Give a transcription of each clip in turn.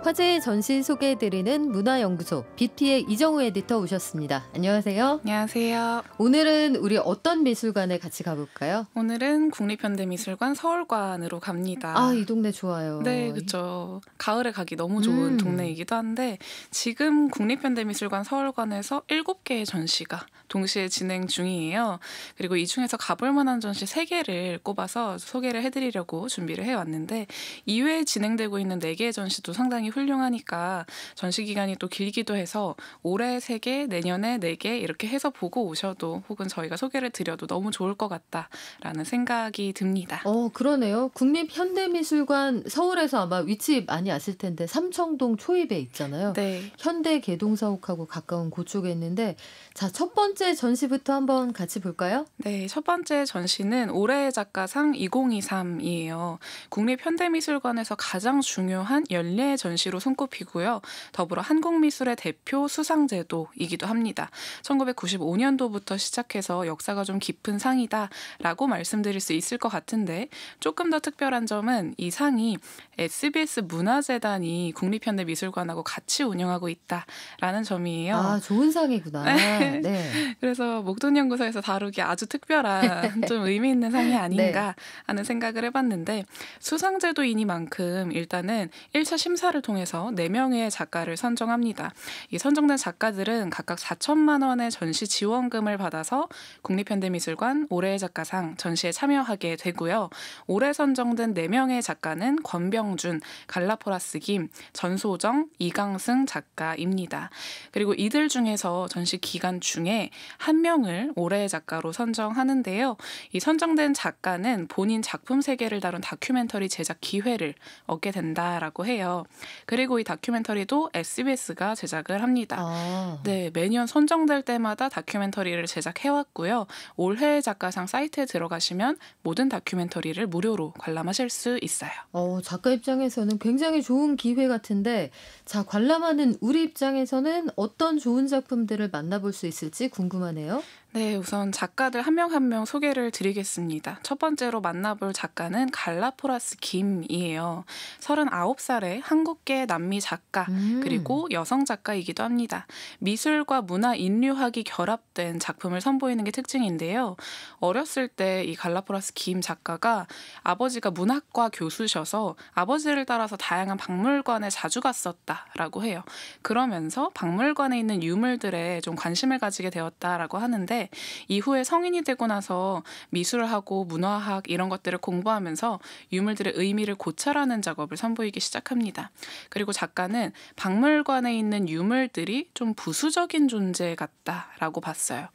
화제의 전시 소개해드리는 문화연구소 BT의 이정우 에디터 오셨습니다. 안녕하세요. 안녕하세요. 오늘은 우리 어떤 미술관에 같이 가볼까요? 오늘은 국립현대미술관 서울관으로 갑니다. 아, 이 동네 좋아요. 네, 그렇죠. 가을에 가기 너무 좋은 동네이기도 한데 지금 국립현대미술관 서울관에서 7개의 전시가 동시에 진행 중이에요. 그리고 이 중에서 가볼 만한 전시 3개를 꼽아서 소개를 해드리려고 준비를 해왔는데 이외에 진행되고 있는 4개의 전시도 상당히 훌륭하니까 전시 기간이 또 길기도 해서 올해 3개, 내년에 4개 이렇게 해서 보고 오셔도 혹은 저희가 소개를 드려도 너무 좋을 것 같다라는 생각이 듭니다. 그러네요. 국립현대미술관 서울에서 아마 위치 많이 아실 텐데 삼청동 초입에 있잖아요. 네. 현대개동사옥하고 가까운 그쪽에 있는데 자, 첫 번째 전시부터 한번 같이 볼까요? 네, 첫 번째 전시는 올해의 작가상 2023이에요. 국립현대미술관에서 가장 중요한 연례의 전시로 손꼽히고요. 더불어 한국미술의 대표 수상제도이기도 합니다. 1995년도부터 시작해서 역사가 좀 깊은 상이다라고 말씀드릴 수 있을 것 같은데 조금 더 특별한 점은 이 상이 SBS 문화재단이 국립현대미술관하고 같이 운영하고 있다라는 점이에요. 아, 좋은 상이구나. 네. 그래서 목돈연구소에서 다루기 아주 특별한 좀 의미 있는 상이 아닌가 하는 생각을 해봤는데 수상제도이니만큼 일단은 1차 심사를 통해서 4명의 작가를 선정합니다. 이 선정된 작가들은 각각 4천만 원의 전시 지원금을 받아서 국립현대미술관 올해의 작가상 전시에 참여하게 되고요. 올해 선정된 4명의 작가는 권병준, 갈라포라스 김, 전소정, 이강승 작가입니다. 그리고 이들 중에서 전시 기간 중에 한 명을 올해의 작가로 선정하는데요. 이 선정된 작가는 본인 작품 세계를 다룬 다큐멘터리 제작 기회를 얻게 된다라고 해요. 그리고 이 다큐멘터리도 SBS가 제작을 합니다. 네, 매년 선정될 때마다 다큐멘터리를 제작해왔고요. 올해의 작가상 사이트에 들어가시면 모든 다큐멘터리를 무료로 관람하실 수 있어요. 작가 입장에서는 굉장히 좋은 기회 같은데 자, 관람하는 우리 입장에서는 어떤 좋은 작품들을 만나볼 수 있을지 궁금하네요. 네, 우선 작가들 한 명 한 명 소개를 드리겠습니다. 첫 번째로 만나볼 작가는 갈라포라스 김이에요. 39살의 한국계 남미 작가 그리고 여성 작가이기도 합니다. 미술과 문화 인류학이 결합된 작품을 선보이는 게 특징인데요. 어렸을 때 이 갈라포라스 김 작가가 아버지가 문학과 교수셔서 아버지를 따라서 다양한 박물관에 자주 갔었다라고 해요. 그러면서 박물관에 있는 유물들에 좀 관심을 가지게 되었다라고 하는데 이후에 성인이 되고 나서 미술하고 문화학 이런 것들을 공부하면서 유물들의 의미를 고찰하는 작업을 선보이기 시작합니다. 그리고 작가는 박물관에 있는 유물들이 좀 부수적인 존재 같다라고 봤어요.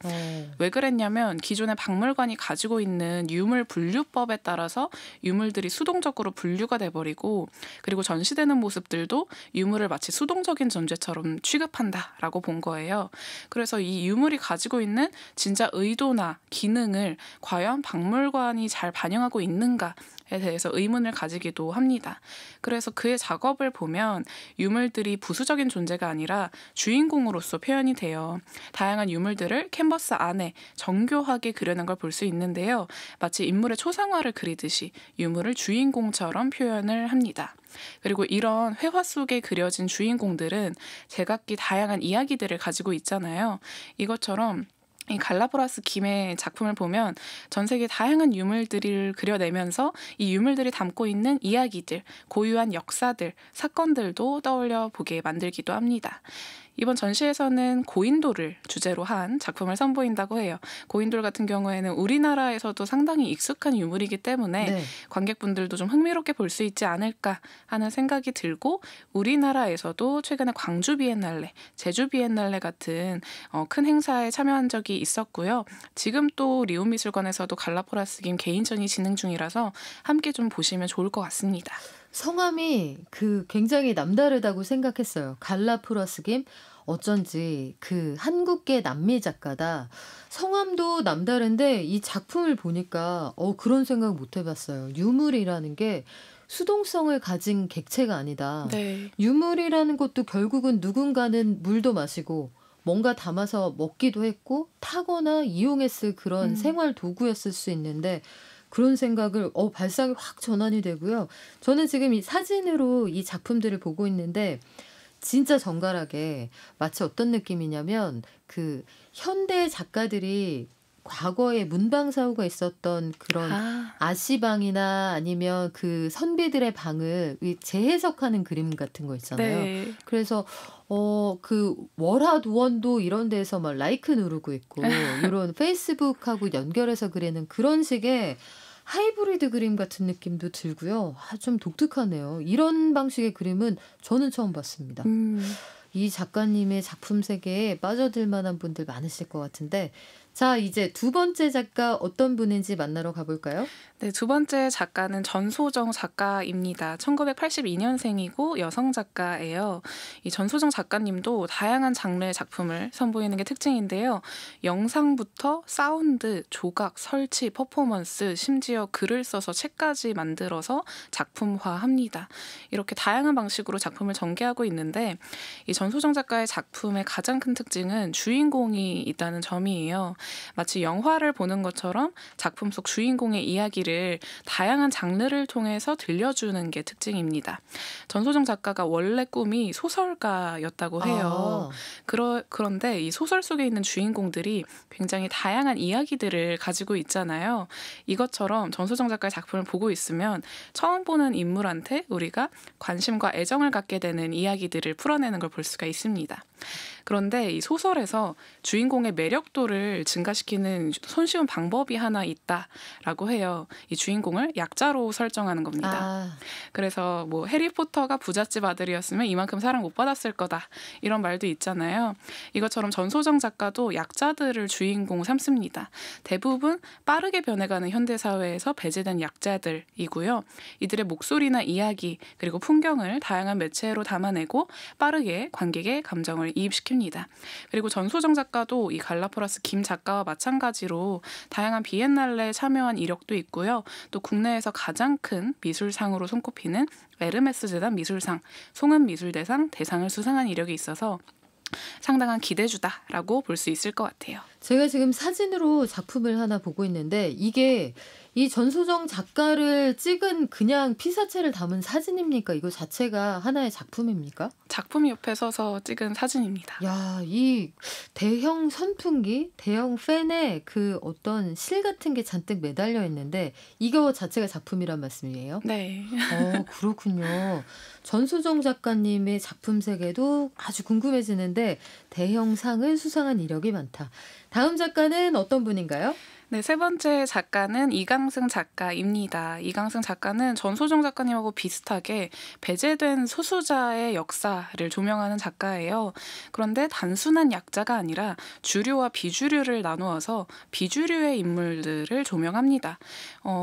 왜 그랬냐면 기존의 박물관이 가지고 있는 유물 분류법에 따라서 유물들이 수동적으로 분류가 돼버리고 그리고 전시되는 모습들도 유물을 마치 수동적인 존재처럼 취급한다라고 본 거예요. 그래서 이 유물이 가지고 있는 진짜 의도나 기능을 과연 박물관이 잘 반영하고 있는가에 대해서 의문을 가지기도 합니다. 그래서 그의 작업을 보면 유물들이 부수적인 존재가 아니라 주인공으로서 표현이 돼요. 다양한 유물들을 캔버스 안에 정교하게 그려낸 걸 볼 수 있는데요. 마치 인물의 초상화를 그리듯이 유물을 주인공처럼 표현을 합니다. 그리고 이런 회화 속에 그려진 주인공들은 제각기 다양한 이야기들을 가지고 있잖아요. 이것처럼 이 갈라포라스 김의 작품을 보면 전 세계 다양한 유물들을 그려내면서 이 유물들이 담고 있는 이야기들, 고유한 역사들, 사건들도 떠올려 보게 만들기도 합니다. 이번 전시에서는 고인돌을 주제로 한 작품을 선보인다고 해요. 고인돌 같은 경우에는 우리나라에서도 상당히 익숙한 유물이기 때문에 관객분들도 좀 흥미롭게 볼 수 있지 않을까 하는 생각이 들고 우리나라에서도 최근에 광주 비엔날레, 제주 비엔날레 같은 큰 행사에 참여한 적이 있었고요. 지금 또 리움미술관에서도 갈라포라스 김 개인전이 진행 중이라서 함께 좀 보시면 좋을 것 같습니다. 성함이 굉장히 남다르다고 생각했어요. 갈라포라스 김 어쩐지 한국계 남미 작가다. 성함도 남다른데 이 작품을 보니까 그런 생각 못 해봤어요. 유물이라는 게 수동성을 가진 객체가 아니다. 유물이라는 것도 결국은 누군가는 물도 마시고 뭔가 담아서 먹기도 했고 타거나 이용했을 그런 생활 도구였을 수 있는데 그런 생각을 발상이 확 전환이 되고요. 저는 지금 이 사진으로 이 작품들을 보고 있는데 진짜 정갈하게 마치 어떤 느낌이냐면 그 현대 작가들이 과거에 문방사후가 있었던 그런 아. 아시방이나 아니면 그 선비들의 방을 재해석하는 그림 같은 거 있잖아요. 네. 그래서 그 월화도원도 이런 데서 막 라이크 누르고 있고 요런 페이스북하고 연결해서 그리는 그런 식의 하이브리드 그림 같은 느낌도 들고요. 좀 독특하네요. 이런 방식의 그림은 저는 처음 봤습니다. 음. 이 작가님의 작품 세계에 빠져들 만한 분들 많으실 것 같은데 자 이제 두 번째 작가 어떤 분인지 만나러 가볼까요? 네, 두 번째 작가는 전소정 작가입니다. 1982년생이고 여성 작가예요. 이 전소정 작가님도 다양한 장르의 작품을 선보이는 게 특징인데요. 영상부터 사운드, 조각, 설치, 퍼포먼스, 심지어 글을 써서 책까지 만들어서 작품화합니다. 이렇게 다양한 방식으로 작품을 전개하고 있는데 이 전소정 작가의 작품의 가장 큰 특징은 주인공이 있다는 점이에요. 마치 영화를 보는 것처럼 작품 속 주인공의 이야기를 다양한 장르를 통해서 들려주는 게 특징입니다. 전소정 작가가 원래 꿈이 소설가였다고 해요. 그런데 이 소설 속에 있는 주인공들이 굉장히 다양한 이야기들을 가지고 있잖아요. 이것처럼 전소정 작가의 작품을 보고 있으면 처음 보는 인물한테 우리가 관심과 애정을 갖게 되는 이야기들을 풀어내는 걸 볼 수가 있습니다. 그런데 이 소설에서 주인공의 매력도를 증가시키는 손쉬운 방법이 하나 있다라고 해요. 이 주인공을 약자로 설정하는 겁니다. 그래서 뭐 해리포터가 부잣집 아들이었으면 이만큼 사랑 못 받았을 거다 이런 말도 있잖아요. 이것처럼 전소정 작가도 약자들을 주인공 삼습니다. 대부분 빠르게 변해가는 현대사회에서 배제된 약자들이고요. 이들의 목소리나 이야기 그리고 풍경을 다양한 매체로 담아내고 빠르게 관객의 감정을 이입시킵니다. 그리고 전소정 작가도 이 갈라포라스 김 작가와 마찬가지로 다양한 비엔날레에 참여한 이력도 있고요. 또 국내에서 가장 큰 미술상으로 손꼽히는 에르메스 재단 미술상, 송은미술대상 대상을 수상한 이력이 있어서 상당한 기대주다라고 볼 수 있을 것 같아요. 제가 지금 사진으로 작품을 하나 보고 있는데 이게 이 전소정 작가를 찍은 그냥 피사체를 담은 사진입니까? 이거 자체가 하나의 작품입니까? 작품 옆에 서서 찍은 사진입니다. 야, 이 대형 선풍기, 대형 팬에 그 어떤 실 같은 게 잔뜩 매달려 있는데 이거 자체가 작품이란 말씀이에요? 네. 그렇군요. 전소정 작가님의 작품 세계도 아주 궁금해지는데 대형 상을 수상한 이력이 많다. 다음 작가는 어떤 분인가요? 네, 세 번째 작가는 이강승 작가입니다. 이강승 작가는 전소정 작가님하고 비슷하게 배제된 소수자의 역사를 조명하는 작가예요. 그런데 단순한 약자가 아니라 주류와 비주류를 나누어서 비주류의 인물들을 조명합니다.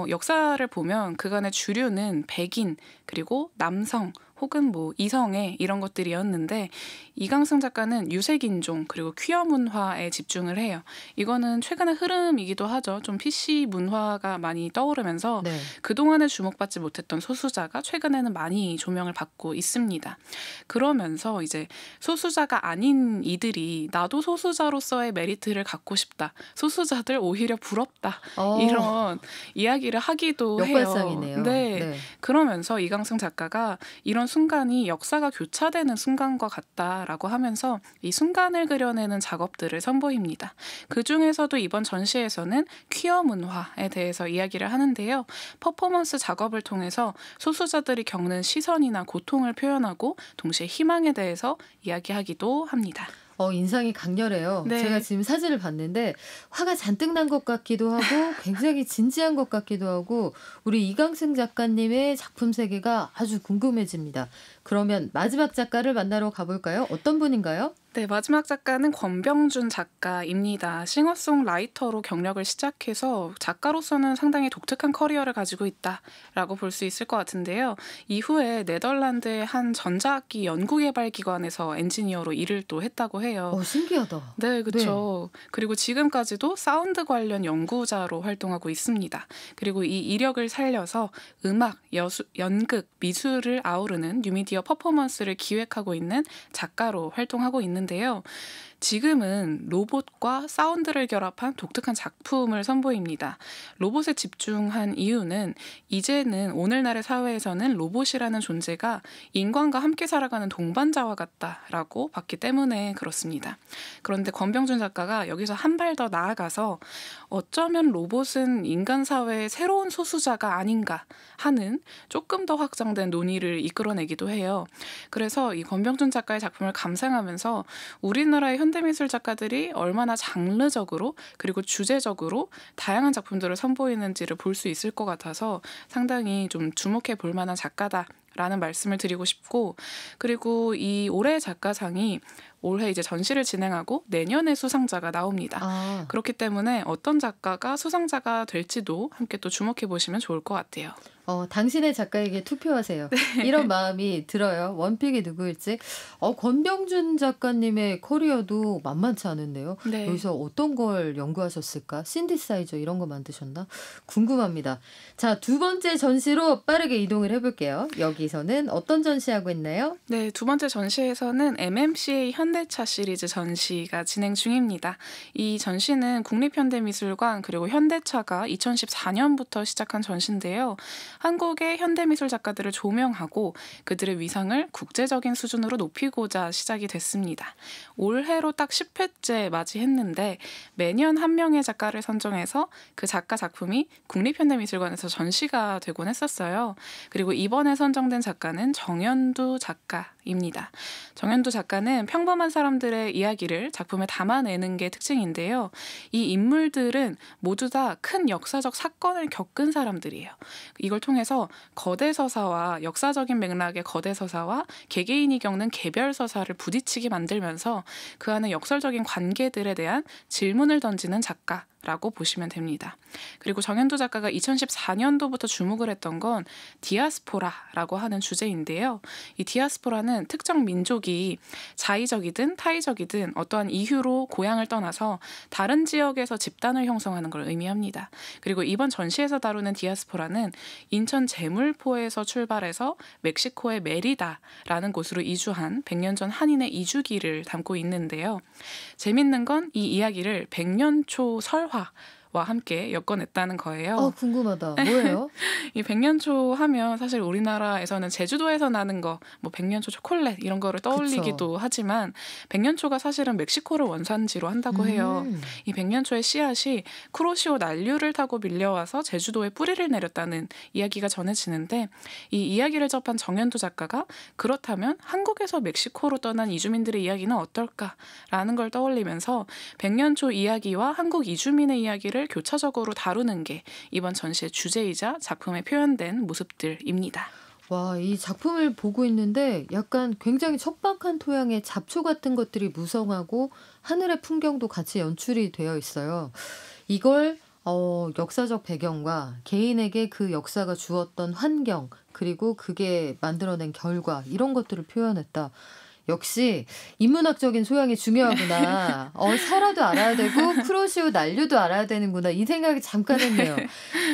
역사를 보면 그간의 주류는 백인 그리고 남성 혹은 뭐 이성애 이런 것들이었는데 이강승 작가는 유색인종 그리고 퀴어 문화에 집중을 해요. 이거는 최근의 흐름이기도 하죠. 좀 PC 문화가 많이 떠오르면서 네. 그동안에 주목받지 못했던 소수자가 최근에는 많이 조명을 받고 있습니다. 그러면서 이제 소수자가 아닌 이들이 나도 소수자로서의 메리트를 갖고 싶다. 소수자들 오히려 부럽다. 이런 이야기를 하기도 해요. 역발상이네요. 네. 그러면서 이강승 작가가 이런 순간이 역사가 교차되는 순간과 같다라고 하면서 이 순간을 그려내는 작업들을 선보입니다. 그중에서도 이번 전시에서는 퀴어 문화에 대해서 이야기를 하는데요. 퍼포먼스 작업을 통해서 소수자들이 겪는 시선이나 고통을 표현하고 동시에 희망에 대해서 이야기하기도 합니다. 인상이 강렬해요. 네. 제가 지금 사진을 봤는데 화가 잔뜩 난 것 같기도 하고 굉장히 진지한 것 같기도 하고 우리 이강승 작가님의 작품 세계가 아주 궁금해집니다. 그러면 마지막 작가를 만나러 가볼까요? 어떤 분인가요? 네, 마지막 작가는 권병준 작가입니다. 싱어송라이터로 경력을 시작해서 작가로서는 상당히 독특한 커리어를 가지고 있다라고 볼 수 있을 것 같은데요. 이후에 네덜란드의 한 전자악기 연구개발기관에서 엔지니어로 일을 또 했다고 해요. 신기하다. 네, 그렇죠. 네. 그리고 지금까지도 사운드 관련 연구자로 활동하고 있습니다. 그리고 이 이력을 살려서 음악, 연극, 미술을 아우르는 뉴미디어 퍼포먼스를 기획하고 있는 작가로 활동하고 있는데요. 지금은 로봇과 사운드를 결합한 독특한 작품을 선보입니다. 로봇에 집중한 이유는 이제는 오늘날의 사회에서는 로봇이라는 존재가 인간과 함께 살아가는 동반자와 같다라고 봤기 때문에 그렇습니다. 그런데 권병준 작가가 여기서 한 발 더 나아가서 어쩌면 로봇은 인간 사회의 새로운 소수자가 아닌가 하는 조금 더 확장된 논의를 이끌어내기도 해요. 그래서 이 권병준 작가의 작품을 감상하면서 우리나라의 현대미술 작가들이 얼마나 장르적으로 그리고 주제적으로 다양한 작품들을 선보이는지를 볼 수 있을 것 같아서 상당히 좀 주목해 볼 만한 작가다라는 말씀을 드리고 싶고, 그리고 이 올해 작가상이 올해 이제 전시를 진행하고 내년에 수상자가 나옵니다. 그렇기 때문에 어떤 작가가 수상자가 될지도 함께 또 주목해 보시면 좋을 것 같아요. 당신의 작가에게 투표하세요. 네. 이런 마음이 들어요. 원픽이 누구일지. 권병준 작가님의 커리어도 만만치 않은데요. 네. 여기서 어떤 걸 연구하셨을까? 신디사이저 이런 거 만드셨나? 궁금합니다. 자, 두 번째 전시로 빠르게 이동을 해볼게요. 여기서는 어떤 전시하고 있나요? 네, 두 번째 전시에서는 MMCA 현대차 시리즈 전시가 진행 중입니다. 이 전시는 국립현대미술관 그리고 현대차가 2014년부터 시작한 전시인데요. 한국의 현대미술 작가들을 조명하고 그들의 위상을 국제적인 수준으로 높이고자 시작이 됐습니다. 올해로 딱 10회째 맞이했는데 매년 한 명의 작가를 선정해서 그 작가 작품이 국립현대미술관에서 전시가 되곤 했었어요. 그리고 이번에 선정된 작가는 정연두 작가입니다. 정연두 작가는 평범한 사람들의 이야기를 작품에 담아내는 게 특징인데요. 이 인물들은 모두 다 큰 역사적 사건을 겪은 사람들이에요. 이걸 통해서 거대 서사와 역사적인 맥락의 거대 서사와 개개인이 겪는 개별 서사를 부딪히게 만들면서 그 안에 역설적인 관계들에 대한 질문을 던지는 작가라고 보시면 됩니다. 그리고 정연두 작가가 2014년도부터 주목을 했던 건 디아스포라라고 하는 주제인데요. 이 디아스포라는 특정 민족이 자의적이든 타의적이든 어떠한 이유로 고향을 떠나서 다른 지역에서 집단을 형성하는 걸 의미합니다. 그리고 이번 전시에서 다루는 디아스포라는 인천 제물포에서 출발해서 멕시코의 메리다라는 곳으로 이주한 100년 전 한인의 이주기를 담고 있는데요. 재밌는 건 이 이야기를 백년초 설화 와 함께 엮어냈다는 거예요. 궁금하다. 뭐예요? 이 백년초 하면 사실 우리나라에서는 제주도에서 나는 거, 뭐 백년초 초콜릿 이런 거를 떠올리기도 하지만 백년초가 사실은 멕시코를 원산지로 한다고 해요. 이 백년초의 씨앗이 쿠로시오 난류를 타고 밀려와서 제주도에 뿌리를 내렸다는 이야기가 전해지는데 이 이야기를 접한 정연두 작가가 그렇다면 한국에서 멕시코로 떠난 이주민들의 이야기는 어떨까라는 걸 떠올리면서 백년초 이야기와 한국 이주민의 이야기를 교차적으로 다루는 게 이번 전시의 주제이자 작품에 표현된 모습들입니다. 와, 이 작품을 보고 있는데 약간 굉장히 척박한 토양에 잡초 같은 것들이 무성하고 하늘의 풍경도 같이 연출이 되어 있어요. 이걸 역사적 배경과 개인에게 그 역사가 주었던 환경 그리고 그게 만들어낸 결과 이런 것들을 표현했다. 역시 인문학적인 소양이 중요하구나. 설화도 알아야 되고 쿠로시오 난류도 알아야 되는구나. 이 생각이 잠깐 했네요.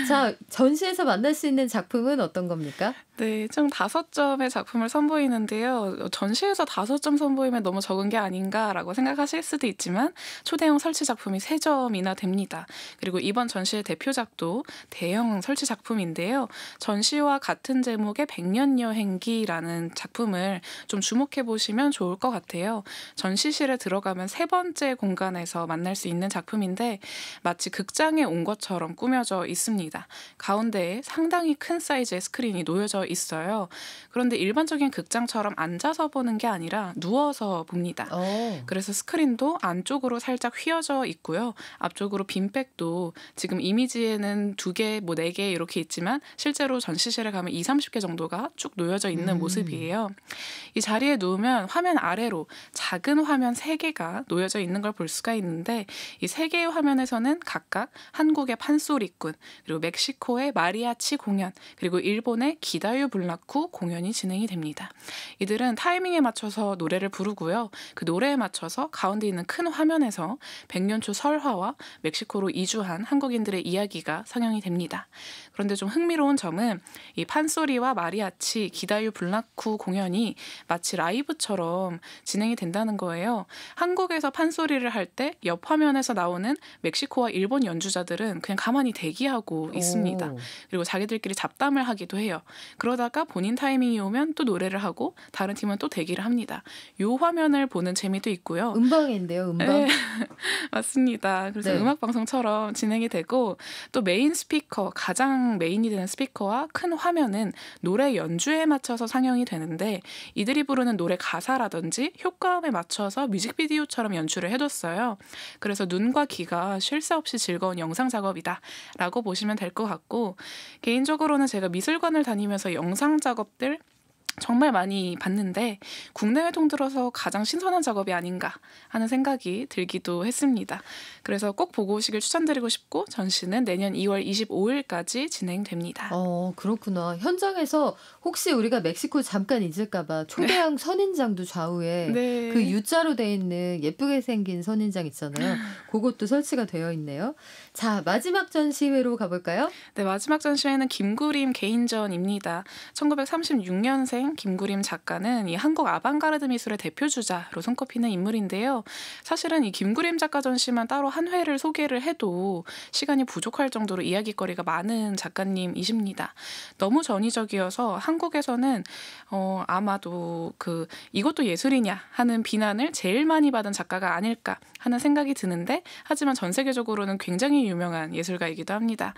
자, 전시에서 만날 수 있는 작품은 어떤 겁니까? 네, 총 5점의 작품을 선보이는데요. 전시에서 5점 선보이면 너무 적은 게 아닌가라고 생각하실 수도 있지만 초대형 설치 작품이 3점이나 됩니다. 그리고 이번 전시의 대표작도 대형 설치 작품인데요. 전시와 같은 제목의 100년 여행기라는 작품을 좀 주목해 보시면 좋을 것 같아요. 전시실에 들어가면 3번째 공간에서 만날 수 있는 작품인데 마치 극장에 온 것처럼 꾸며져 있습니다. 가운데에 상당히 큰 사이즈의 스크린이 놓여져 있어요. 그런데 일반적인 극장처럼 앉아서 보는 게 아니라 누워서 봅니다. 그래서 스크린도 안쪽으로 살짝 휘어져 있고요. 앞쪽으로 빈백도 지금 이미지에는 2개, 뭐 4개 이렇게 있지만 실제로 전시실에 가면 20-30개 정도가 쭉 놓여져 있는 모습이에요. 이 자리에 누우면 화면 아래로 작은 화면 3개가 놓여져 있는 걸 볼 수가 있는데 이 3개의 화면에서는 각각 한국의 판소리꾼, 그리고 멕시코의 마리아치 공연, 그리고 일본의 기다유 불나쿠 공연이 진행이 됩니다. 이들은 타이밍에 맞춰서 노래를 부르고요. 그 노래에 맞춰서 가운데 있는 큰 화면에서 백년초 설화와 멕시코로 이주한 한국인들의 이야기가 상영이 됩니다. 그런데 좀 흥미로운 점은 이 판소리와 마리아치, 기다유 불나쿠 공연이 마치 라이브처럼 것처럼 진행이 된다는 거예요. 한국에서 판소리를 할 때 옆 화면에서 나오는 멕시코와 일본 연주자들은 그냥 가만히 대기하고 있습니다. 오. 그리고 자기들끼리 잡담을 하기도 해요. 그러다가 본인 타이밍이 오면 또 노래를 하고 다른 팀은 또 대기를 합니다. 요 화면을 보는 재미도 있고요. 음방인데요, 음방. 네, 맞습니다. 그래서 네. 음악 방송처럼 진행이 되고 또 메인 스피커, 가장 메인이 되는 스피커와 큰 화면은 노래 연주에 맞춰서 상영이 되는데 이들이 부르는 노래 가사라든지 효과음에 맞춰서 뮤직비디오처럼 연출을 해뒀어요. 그래서 눈과 귀가 쉴 새 없이 즐거운 영상 작업이다라고 보시면 될 것 같고 개인적으로는 제가 미술관을 다니면서 영상 작업들 정말 많이 봤는데 국내외 통틀어서 가장 신선한 작업이 아닌가 하는 생각이 들기도 했습니다. 그래서 꼭 보고 오시길 추천드리고 싶고 전시는 내년 2월 25일까지 진행됩니다. 그렇구나. 현장에서 혹시 우리가 멕시코 잠깐 잊을까 봐 초대형 선인장도 좌우에 네. 그 U자로 돼 있는 예쁘게 생긴 선인장 있잖아요. 그것도 설치가 되어 있네요. 자, 마지막 전시회로 가볼까요? 네, 마지막 전시회는 김구림 개인전입니다. 1936년생 김구림 작가는 이 한국 아방가르드 미술의 대표주자로 손꼽히는 인물인데요. 사실은 이 김구림 작가 전시만 따로 한 회를 소개를 해도 시간이 부족할 정도로 이야기거리가 많은 작가님이십니다. 너무 전위적이어서 한국에서는 아마도 이것도 예술이냐 하는 비난을 제일 많이 받은 작가가 아닐까 하는 생각이 드는데 하지만 전 세계적으로는 굉장히 유명한 예술가이기도 합니다.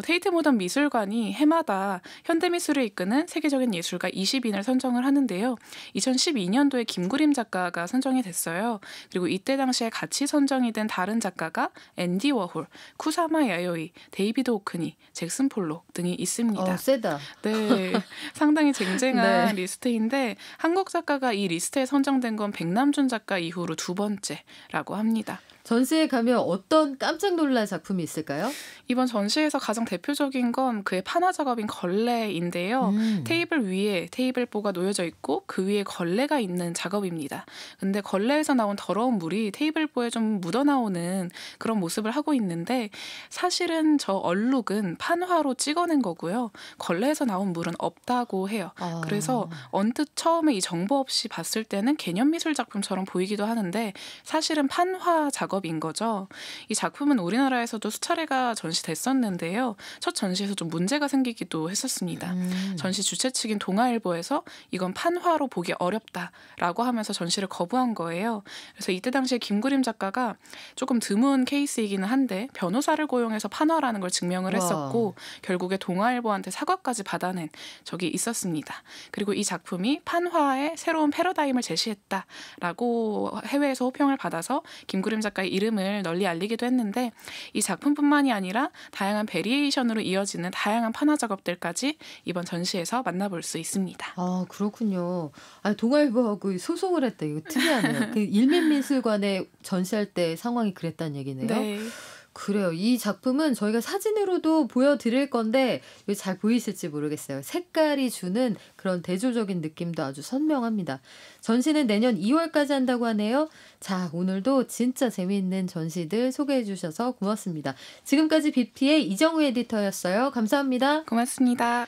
테이트 모던 미술관이 해마다 현대미술을 이끄는 세계적인 예술가 20인을 선정을 하는데요. 2012년도에 김구림 작가가 선정이 됐어요. 그리고 이때 당시에 같이 선정이 된 다른 작가가 앤디 워홀, 쿠사마 야요이, 데이비드 호크니, 잭슨 폴록 등이 있습니다. 세다. 네, 상당히 쟁쟁한 네. 리스트인데 한국 작가가 이 리스트에 선정된 건 백남준 작가 이후로 두 번째라고 합니다. 전시회 가면 어떤 깜짝 놀랄 작품이 있을까요? 이번 전시에서 가장 대표적인 건 그의 판화 작업인 걸레인데요. 테이블 위에 테이블보가 놓여져 있고 그 위에 걸레가 있는 작업입니다. 근데 걸레에서 나온 더러운 물이 테이블보에 좀 묻어나오는 그런 모습을 하고 있는데 사실은 저 얼룩은 판화로 찍어낸 거고요. 걸레에서 나온 물은 없다고 해요. 그래서 언뜻 처음에 이 정보 없이 봤을 때는 개념미술 작품처럼 보이기도 하는데 사실은 판화 작업인 거죠. 이 작품은 우리나라에서도 수차례가 전시됐었는데요. 첫 전시에서 좀 문제가 생기기도 했었습니다. 전시 주최 측인 동아일보에서 이건 판화로 보기 어렵다라고 하면서 전시를 거부한 거예요. 그래서 이때 당시에 김구림 작가가 조금 드문 케이스이기는 한데 변호사를 고용해서 판화라는 걸 증명을 했었고 결국에 동아일보한테 사과까지 받아낸 적이 있었습니다. 그리고 이 작품이 판화의 새로운 패러다임을 제시했다라고 해외에서 호평을 받아서 김구림 작가의 이름을 널리 알리기도 했는데 이 작품뿐만이 아니라 다양한 베리에이션으로 이어지는 다양한 판화 작업들까지 이번 전시에서 만나볼 수 있습니다. 그렇군요. 동아일보하고 소송을 했다. 이거 특이하네요. 그 일민미술관에 전시할 때 상황이 그랬다는 얘기네요. 네. 그래요. 이 작품은 저희가 사진으로도 보여드릴 건데 이거 잘 보이실지 모르겠어요. 색깔이 주는 그런 대조적인 느낌도 아주 선명합니다. 전시는 내년 2월까지 한다고 하네요. 자, 오늘도 진짜 재미있는 전시들 소개해 주셔서 고맙습니다. 지금까지 BP의 이정우 에디터였어요. 감사합니다. 고맙습니다.